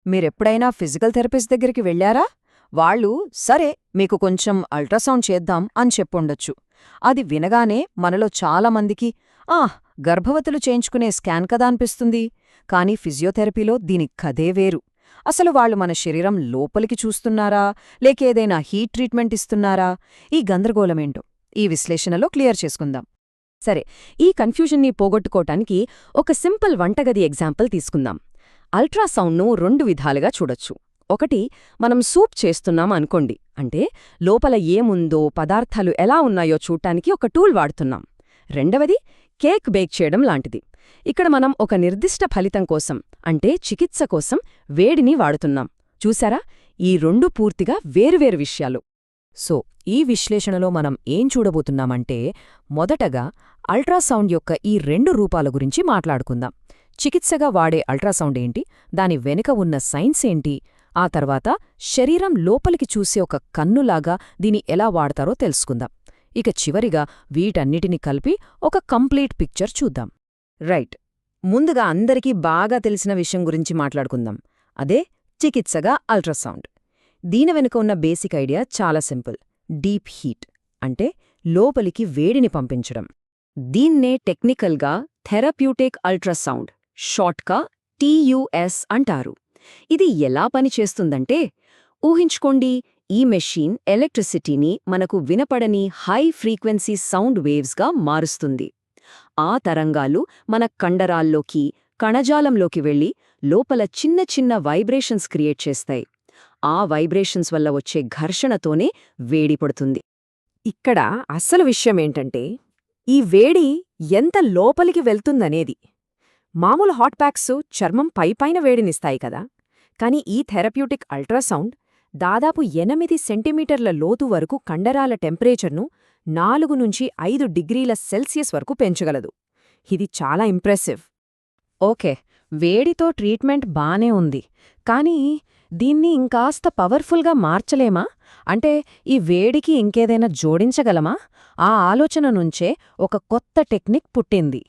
మీరెప్పుడైనా physical therapist దగ్గరికి వెళ్ళారా? వాళ్ళు సరే మీకు కొంచెం అల్ట్రాసౌండ్ చేద్దాం అని చెప్పుండొచ్చు. అది వినగానే మనలో చాలామందికి గర్భవతులు చేయించుకునే స్కాన్ కదా అనిపిస్తుంది. కానీ ఫిజియోథెరపీలో దీని కథే వేరు. అసలు వాళ్ళు మన శరీరం లోపలికి చూస్తున్నారా, లేకేదైనా హీట్ ట్రీట్మెంట్ ఇస్తున్నారా? ఈ గందరగోళమేంటో ఈ విశ్లేషణలో క్లియర్ చేసుకుందాం. సరే, ఈ కన్ఫ్యూజన్ని పోగొట్టుకోటానికి ఒక సింపుల్ వంటగది ఎగ్జాంపుల్ తీసుకుందాం. అల్ట్రాసౌండ్ను 2 విధాలుగా చూడొచ్చు. ఒకటి, మనం సూప్ చేస్తున్నాం అనుకోండి, అంటే లోపల ఏముందో పదార్థాలు ఎలా ఉన్నాయో చూడ్డానికి ఒక టూల్ వాడుతున్నాం. రెండవది, కేక్ బేక్ చేయడం లాంటిది. ఇక్కడ మనం ఒక నిర్దిష్ట ఫలితం కోసం, అంటే చికిత్స కోసం వేడిని వాడుతున్నాం. చూసారా, ఈ 2 పూర్తిగా వేరువేరు విషయాలు. సో ఈ విశ్లేషణలో మనం ఏం చూడబోతున్నామంటే, మొదటగా అల్ట్రాసౌండ్ యొక్క ఈ 2 రూపాల గురించి మాట్లాడుకుందాం. చికిత్సగా వాడే అల్ట్రాసౌండ్ ఏంటి, దాని వెనుక ఉన్న సైన్స్ ఏంటి, ఆ తర్వాత శరీరం లోపలికి చూసే ఒక కన్నులాగా దీని ఎలా వాడతారో తెలుసుకుందాం. ఇక చివరిగా వీటన్నిటిని కలిపి ఒక కంప్లీట్ పిక్చర్ చూద్దాం. రైట్, ముందుగా అందరికీ బాగా తెలిసిన విషయం గురించి మాట్లాడుకుందాం. అదే చికిత్సగా అల్ట్రాసౌండ్. దీని వెనుక ఉన్న బేసిక్ ఐడియా చాలా సింపుల్. డీప్ హీట్, అంటే లోపలికి వేడిని పంపించడం. దీన్నే టెక్నికల్గా థెరప్యూటిక్ అల్ట్రాసౌండ్, షార్ట్గా TUS అంటారు. ఇది ఎలా పనిచేస్తుందంటే, ఊహించుకోండి, ఈ మెషీన్ ఎలక్ట్రిసిటీని మనకు వినపడని హై ఫ్రీక్వెన్సీ సౌండ్ వేవ్స్గా మారుస్తుంది. ఆ తరంగాలు మన కండరాల్లోకి, కణజాలంలోకి వెళ్లి లోపల చిన్న చిన్న వైబ్రేషన్స్ క్రియేట్ చేస్తాయి. ఆ వైబ్రేషన్స్ వల్ల వచ్చే ఘర్షణతోనే వేడి పడుతుంది. ఇక్కడ అసలు విషయమేంటంటే, ఈ వేడి ఎంత లోపలికి వెళ్తుందనేది. మామూలు హాట్ ప్యాక్స్ చర్మం పైపైన వేడినిస్తాయి కదా, కానీ ఈ థెరప్యూటిక్ అల్ట్రాసౌండ్ దాదాపు 8 సెంటీమీటర్ల లోతు వరకు కండరాల టెంపరేచర్ను 4 నుంచి 5 డిగ్రీల సెల్సియస్ వరకు పెంచగలదు. ఇది చాలా ఇంప్రెసివ్. ఓకే, వేడితో ట్రీట్మెంట్ బానే ఉంది, కానీ దీన్ని ఇంకాస్త పవర్ఫుల్గా మార్చలేమా? అంటే ఈ వేడికి ఇంకేదైనా జోడించగలమా? ఆ ఆలోచన నుంచే ఒక కొత్త టెక్నిక్ పుట్టింది.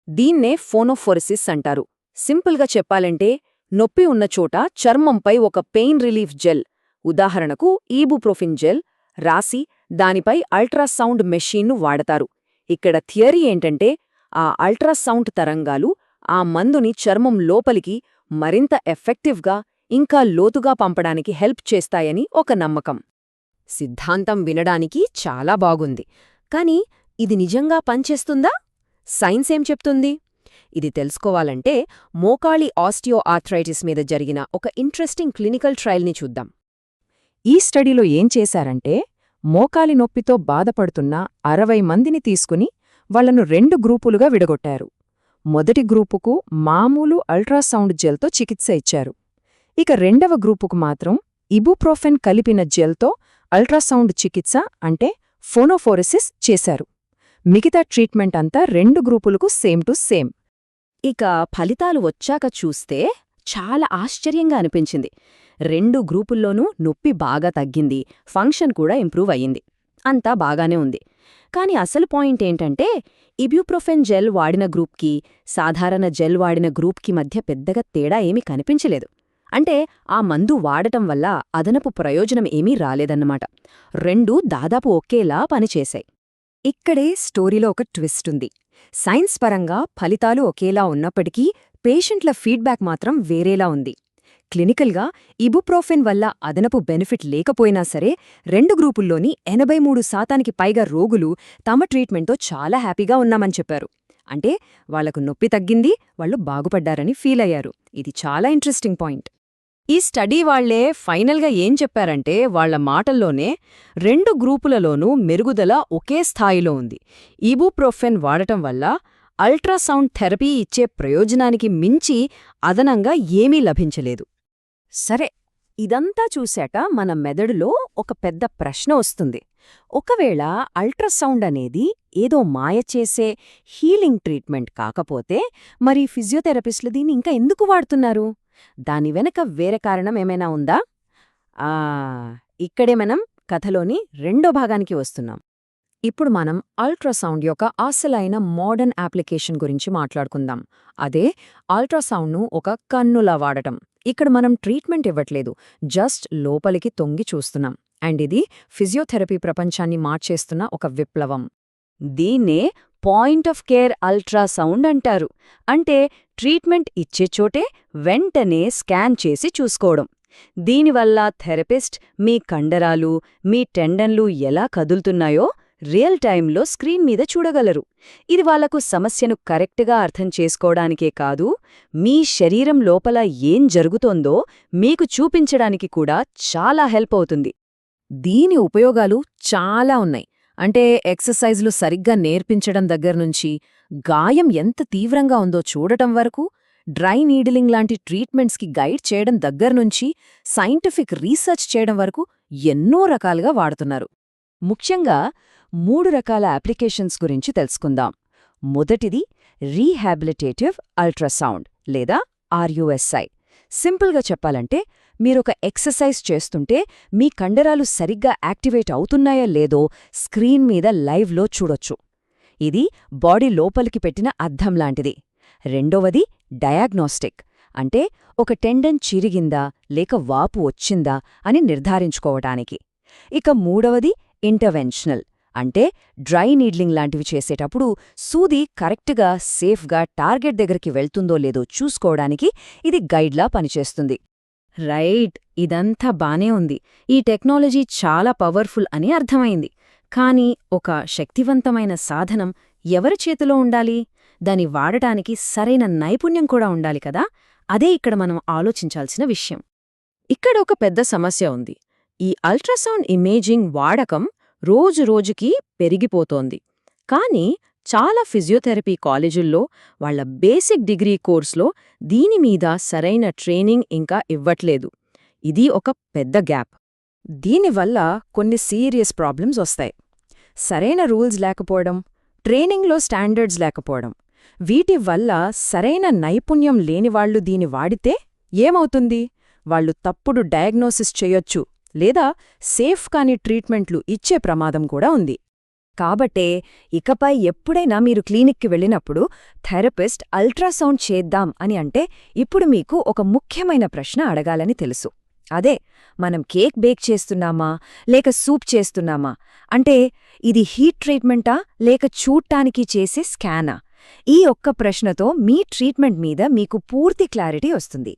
దీన్నే ఫోనోఫోరెసిస్ అంటారు. సింపుల్గా చెప్పాలంటే, నొప్పి ఉన్న చోట చర్మంపై ఒక పెయిన్ రిలీఫ్ జెల్, ఉదాహరణకు ఈబుప్రోఫిన్ జెల్, రాసి దానిపై అల్ట్రాసౌండ్ మెషీన్ను వాడతారు. ఇక్కడ థియరీ ఏంటంటే, ఆ అల్ట్రాసౌండ్ తరంగాలు ఆ మందుని చర్మం లోపలికి మరింత ఎఫెక్టివ్గా, ఇంకా లోతుగా పంపడానికి హెల్ప్ చేస్తాయని ఒక నమ్మకం. సిద్ధాంతం వినడానికి చాలా బాగుంది, కానీ ఇది నిజంగా పనిచేస్తుందా? సైన్స్ ఏం చెప్తుంది? ఇది తెలుసుకోవాలంటే మోకాలి ఆస్టియో ఆర్థరైటిస్ మీద జరిగిన ఒక ఇంట్రెస్టింగ్ క్లినికల్ ట్రయల్ని చూద్దాం. ఈ స్టడీలో ఏం చేశారంటే, మోకాలి నొప్పితో బాధపడుతున్న 60 మందిని తీసుకుని వాళ్లను 2 గ్రూపులుగా విడగొట్టారు. మొదటి గ్రూపుకు మామూలు అల్ట్రాసౌండ్ జెల్తో చికిత్స ఇచ్చారు. ఇక రెండవ గ్రూపుకు మాత్రం ఇబుప్రోఫెన్ కలిపిన జెల్తో అల్ట్రాసౌండ్ చికిత్స, అంటే ఫోనోఫోరెసిస్ చేశారు. మిగతా ట్రీట్మెంట్ అంతా 2 గ్రూపులకు సేమ్ టు సేమ్. ఇక ఫలితాలు వచ్చాక చూస్తే చాలా ఆశ్చర్యంగా అనిపించింది. 2 గ్రూపుల్లోనూ నొప్పి బాగా తగ్గింది, ఫంక్షన్ కూడా ఇంప్రూవ్ అయ్యింది. అంతా బాగానే ఉంది. కాని అసలు పాయింట్ ఏంటంటే, ఇబ్యూప్రోఫెన్ జెల్ వాడిన గ్రూప్కి, సాధారణ జెల్ వాడిన గ్రూప్కి మధ్య పెద్దగా తేడా ఏమీ కనిపించలేదు. అంటే ఆ మందు వాడటం వల్ల అదనపు ప్రయోజనం ఏమీ రాలేదన్నమాట. 2 దాదాపు ఒకేలా పనిచేశాయి. ఇక్కడే స్టోరీలో ఒక ట్విస్ట్ ఉంది. సైన్స్ పరంగా ఫలితాలు ఒకేలా ఉన్నప్పటికీ పేషెంట్ల ఫీడ్బ్యాక్ మాత్రం వేరేలా ఉంది. క్లినికల్గా ఇబుప్రోఫెన్ వల్ల అదనపు బెనిఫిట్ లేకపోయినా సరే, 2 గ్రూపుల్లోని 83% పైగా రోగులు తమ ట్రీట్మెంట్తో చాలా హ్యాపీగా ఉన్నామని చెప్పారు. అంటే వాళ్లకు నొప్పి తగ్గింది, వాళ్లు బాగుపడ్డారని ఫీల్ అయ్యారు. ఇది చాలా ఇంట్రెస్టింగ్ పాయింట్. ఈ స్టడీ వాళ్లే ఫైనల్గా ఏం చెప్పారంటే, వాళ్ల మాటల్లోనే 2 గ్రూపులలోనూ మెరుగుదల ఒకే స్థాయిలో ఉంది. ఇబుప్రోఫెన్ వాడటం వల్ల అల్ట్రాసౌండ్ థెరపీ ఇచ్చే ప్రయోజనానికి మించి అదనంగా ఏమీ లభించలేదు. సరే, ఇదంతా చూశాక మన మెదడులో ఒక పెద్ద ప్రశ్న వస్తుంది. ఒకవేళ అల్ట్రాసౌండ్ అనేది ఏదో మాయచేసే హీలింగ్ ట్రీట్మెంట్ కాకపోతే, మరి ఫిజియోథెరపిస్టులు దీన్ని ఇంకా ఎందుకు వాడుతున్నారు? దాని వెనక వేరే కారణం ఏమైనా ఉందా? ఇక్కడే మనం కథలోని 2వ భాగానికి వస్తున్నాం. ఇప్పుడు మనం అల్ట్రాసౌండ్ యొక్క అసలైన మోడర్న్ అప్లికేషన్ గురించి మాట్లాడుకుందాం. అదే అల్ట్రాసౌండ్ను ఒక కన్నులా వాడటం. ఇక్కడ మనం ట్రీట్మెంట్ ఇవ్వట్లేదు, జస్ట్ లోపలికి తొంగి చూస్తున్నాం. అండ్ ఇది ఫిజియోథెరపీ ప్రపంచాన్ని మార్చేస్తున్న ఒక విప్లవం. దీన్నే పాయింట్ ఆఫ్ కేర్ అల్ట్రాసౌండ్ అంటారు. అంటే ట్రీట్మెంట్ ఇచ్చే చోటే వెంటనే స్కాన్ చేసి చూసుకోవడం. దీనివల్ల థెరపిస్ట్ మీ కండరాలు, మీ టెండన్లు ఎలా కదులుతున్నాయో రియల్ టైంలో స్క్రీన్ మీద చూడగలరు. ఇది వాళ్లకు సమస్యను కరెక్ట్గా అర్థం చేసుకోవడానికే కాదు, మీ శరీరం లోపల ఏం జరుగుతోందో మీకు చూపించడానికి కూడా చాలా హెల్ప్ అవుతుంది. దీని ఉపయోగాలు చాలా ఉన్నాయి. అంటే ఎక్సర్సైజ్లు సరిగ్గా నేర్పించడం దగ్గర్నుంచి, గాయం ఎంత తీవ్రంగా ఉందో చూడటం వరకు, డ్రై నీడిలింగ్ లాంటి ట్రీట్మెంట్స్కి గైడ్ చేయడం దగ్గర్నుంచి, సైంటిఫిక్ రీసెర్చ్ చేయడం వరకు ఎన్నో రకాలుగా వాడుతున్నారు. ముఖ్యంగా 3 రకాల అప్లికేషన్స్ గురించి తెలుసుకుందాం. మొదటిది రీహాబిలిటేటివ్ అల్ట్రాసౌండ్ లేదా RUSI. సింపుల్గా చెప్పాలంటే, మీరొక ఎక్సర్సైజ్ చేస్తుంటే మీ కండరాలు సరిగ్గా యాక్టివేట్ అవుతున్నాయో లేదో స్క్రీన్ మీద లైవ్లో చూడొచ్చు. ఇది బాడీ లోపలికి పెట్టిన అద్దం లాంటిది. రెండవది డయాగ్నోస్టిక్. అంటే ఒక టెండన్ చిరిగిందా లేక వాపు వచ్చిందా అని నిర్ధారించుకోవటానికి. ఇక మూడవది ఇంటర్వెన్షనల్. అంటే డ్రై నీడ్లింగ్ లాంటివి చేసేటప్పుడు సూది కరెక్ట్గా సేఫ్గా టార్గెట్ దగ్గరికి వెళ్తుందో లేదో చూసుకోవడానికి ఇది గైడ్లా పనిచేస్తుంది. రైట్, ఇదంతా బానే ఉంది. ఈ టెక్నాలజీ చాలా పవర్ఫుల్ అని అర్థమైంది. కానీ ఒక శక్తివంతమైన సాధనం ఎవరి చేతిలో ఉండాలి? దాన్ని వాడటానికి సరైన నైపుణ్యం కూడా ఉండాలి కదా. అదే ఇక్కడ మనం ఆలోచించాల్సిన విషయం. ఇక్కడ ఒక పెద్ద సమస్య ఉంది. ఈ అల్ట్రాసౌండ్ ఇమేజింగ్ వాడకం రోజురోజుకీ పెరిగిపోతోంది. కానీ చాలా ఫిజియోథెరపీ కాలేజుల్లో వాళ్ల బేసిక్ డిగ్రీ కోర్సులో దీనిమీద సరైన ట్రైనింగ్ ఇంకా ఇవ్వట్లేదు. ఇది ఒక పెద్ద గ్యాప్. దీనివల్ల కొన్ని సీరియస్ ప్రాబ్లమ్స్ వస్తాయి. సరైన రూల్స్ లేకపోవడం, ట్రైనింగ్లో స్టాండర్డ్స్ లేకపోవడం. వీటి వల్ల సరైన నైపుణ్యం లేనివాళ్లు దీని వాడితే ఏమవుతుంది? వాళ్లు తప్పుడు డయాగ్నోసిస్ చేయొచ్చు లేదా సేఫ్ కాని ట్రీట్మెంట్లు ఇచ్చే ప్రమాదం కూడా ఉంది. కాబట్టే ఇకపై ఎప్పుడైనా మీరు క్లినిక్కి వెళ్ళినప్పుడు థెరపిస్ట్ అల్ట్రాసౌండ్ చేద్దాం అని అంటే ఇప్పుడు మీకు ఒక ముఖ్యమైన ప్రశ్న అడగాలని తెలుసు. అదే, మనం కేక్ బేక్ చేస్తున్నామా లేక సూప్ చేస్తున్నామా? అంటే ఇది హీట్ ట్రీట్మెంటా లేక చూడ్టానికి చేసే స్కానా? ఈ ఒక్క ప్రశ్నతో మీ ట్రీట్మెంట్ మీద మీకు పూర్తి క్లారిటీ వస్తుంది.